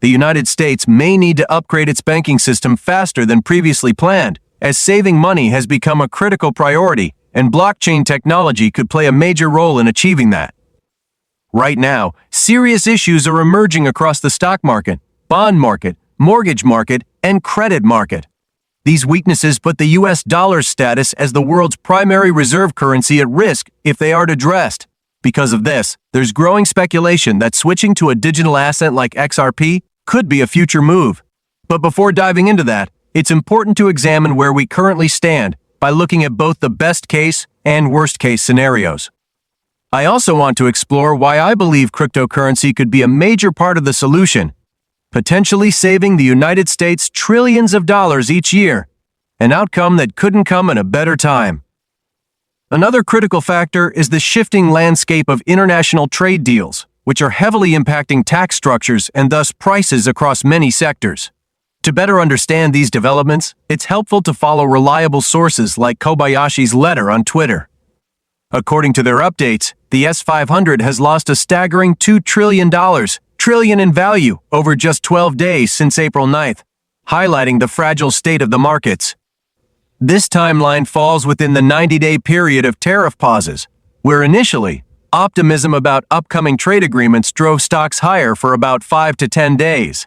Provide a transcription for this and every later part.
the United States may need to upgrade its banking system faster than previously planned, as saving money has become a critical priority, and blockchain technology could play a major role in achieving that. Right now, serious issues are emerging across the stock market, bond market, mortgage market, and credit market. These weaknesses put the US dollar's status as the world's primary reserve currency at risk if they aren't addressed. Because of this, there's growing speculation that switching to a digital asset like XRP could be a future move. But before diving into that, it's important to examine where we currently stand by looking at both the best case and worst case scenarios. I also want to explore why I believe cryptocurrency could be a major part of the solution, potentially saving the United States trillions of dollars each year, an outcome that couldn't come in a better time. Another critical factor is the shifting landscape of international trade deals, which are heavily impacting tax structures and thus prices across many sectors. To better understand these developments, it's helpful to follow reliable sources like Kobayashi's letter on Twitter. According to their updates, the S500 has lost a staggering $2 trillion in value over just 12 days since April 9th, highlighting the fragile state of the markets. This timeline falls within the 90-day period of tariff pauses, where initially, optimism about upcoming trade agreements drove stocks higher for about 5 to 10 days.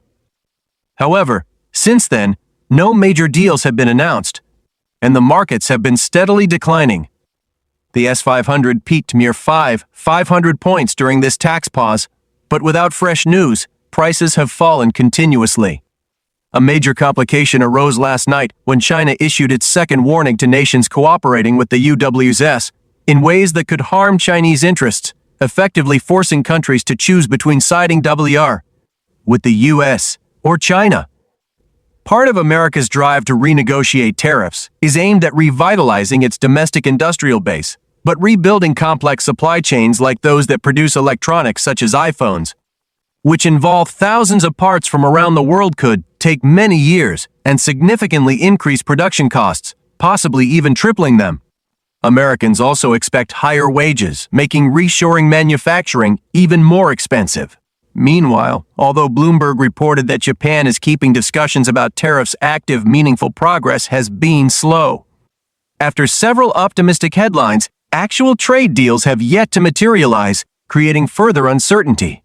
However, since then, no major deals have been announced, and the markets have been steadily declining. The S500 peaked mere 500 points during this tax pause, but without fresh news, prices have fallen continuously. A major complication arose last night when China issued its second warning to nations cooperating with the USD in ways that could harm Chinese interests, effectively forcing countries to choose between siding with the US or China. Part of America's drive to renegotiate tariffs is aimed at revitalizing its domestic industrial base, but rebuilding complex supply chains like those that produce electronics such as iPhones, which involve thousands of parts from around the world, could take many years and significantly increase production costs, possibly even tripling them. Americans also expect higher wages, making reshoring manufacturing even more expensive. Meanwhile, although Bloomberg reported that Japan is keeping discussions about tariffs active, meaningful progress has been slow. After several optimistic headlines, actual trade deals have yet to materialize, creating further uncertainty.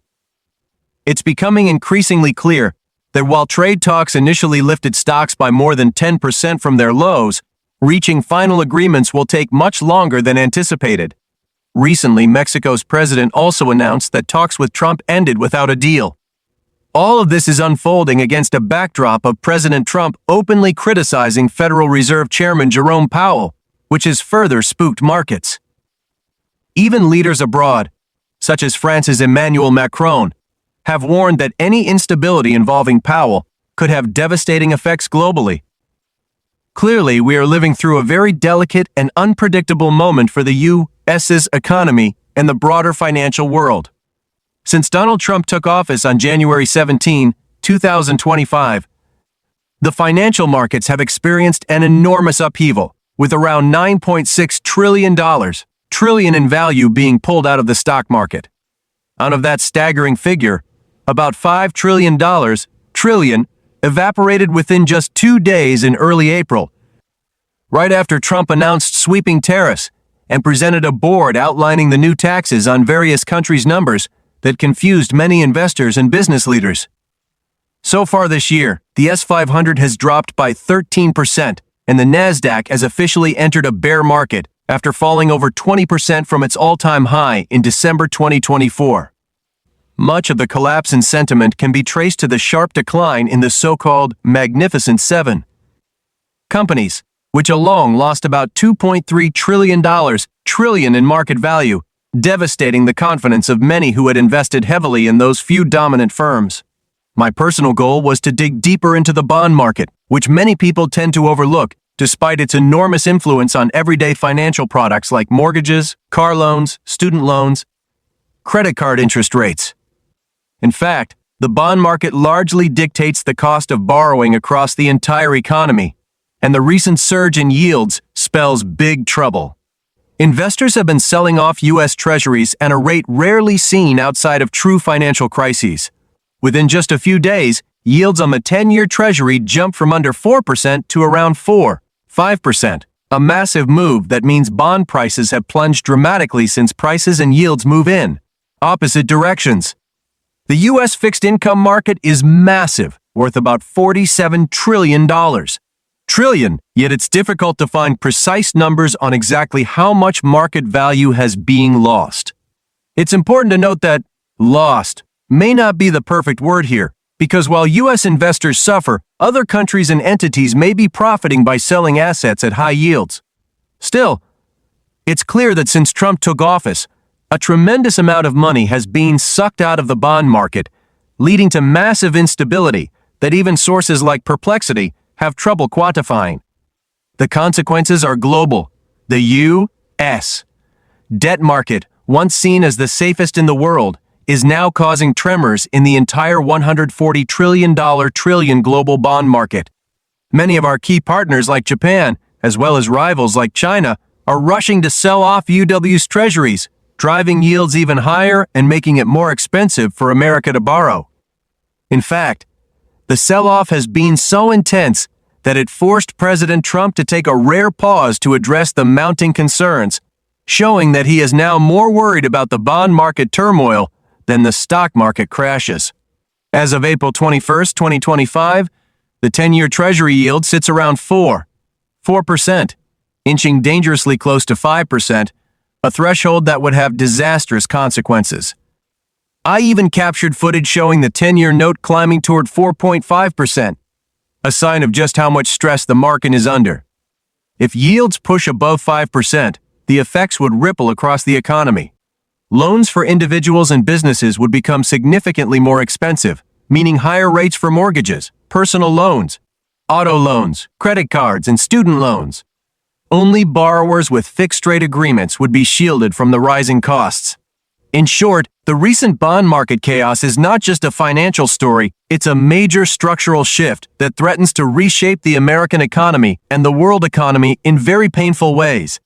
It's becoming increasingly clear that while trade talks initially lifted stocks by more than 10% from their lows, reaching final agreements will take much longer than anticipated. Recently, Mexico's president also announced that talks with Trump ended without a deal. All of this is unfolding against a backdrop of President Trump openly criticizing Federal Reserve Chairman Jerome Powell, which has further spooked markets. Even leaders abroad, such as France's Emmanuel Macron, have warned that any instability involving Powell could have devastating effects globally. Clearly, we are living through a very delicate and unpredictable moment for the U.S.'s economy and the broader financial world. Since Donald Trump took office on January 17, 2025, the financial markets have experienced an enormous upheaval, with around $9.6 trillion in value being pulled out of the stock market. Out of that staggering figure, about $5 trillion evaporated within just 2 days in early April, right after Trump announced sweeping tariffs and presented a board outlining the new taxes on various countries' numbers that confused many investors and business leaders. So far this year, the S500 has dropped by 13%, and the Nasdaq has officially entered a bear market after falling over 20% from its all-time high in December 2024. Much of the collapse in sentiment can be traced to the sharp decline in the so-called Magnificent Seven. Companies, which alone lost about $2.3 trillion in market value, devastating the confidence of many who had invested heavily in those few dominant firms. My personal goal was to dig deeper into the bond market, which many people tend to overlook, despite its enormous influence on everyday financial products like mortgages, car loans, student loans, credit card interest rates. In fact, the bond market largely dictates the cost of borrowing across the entire economy, and the recent surge in yields spells big trouble. Investors have been selling off U.S. Treasuries at a rate rarely seen outside of true financial crises. Within just a few days, yields on the 10-year Treasury jumped from under 4% to around 5%. A massive move that means bond prices have plunged dramatically since prices and yields move in opposite directions. The U.S. fixed income market is massive, worth about $47 trillion. Yet it's difficult to find precise numbers on exactly how much market value has been lost. It's important to note that lost may not be the perfect word here, because while U.S. investors suffer, other countries and entities may be profiting by selling assets at high yields. Still, it's clear that since Trump took office, a tremendous amount of money has been sucked out of the bond market, leading to massive instability that even sources like Perplexity have trouble quantifying. The consequences are global. The U.S. debt market, once seen as the safest in the world, is now causing tremors in the entire $140 trillion global bond market. Many of our key partners like Japan, as well as rivals like China, are rushing to sell off UW's treasuries, driving yields even higher and making it more expensive for America to borrow. In fact, the sell-off has been so intense that it forced President Trump to take a rare pause to address the mounting concerns, showing that he is now more worried about the bond market turmoil than the stock market crashes. As of April 21, 2025, the 10-year Treasury yield sits around 4%, inching dangerously close to 5%, a threshold that would have disastrous consequences. I even captured footage showing the 10-year note climbing toward 4.5%, a sign of just how much stress the market is under. If yields push above 5%, the effects would ripple across the economy. Loans for individuals and businesses would become significantly more expensive, meaning higher rates for mortgages, personal loans, auto loans, credit cards, and student loans. Only borrowers with fixed-rate agreements would be shielded from the rising costs. In short, the recent bond market chaos is not just a financial story, it's a major structural shift that threatens to reshape the American economy and the world economy in very painful ways.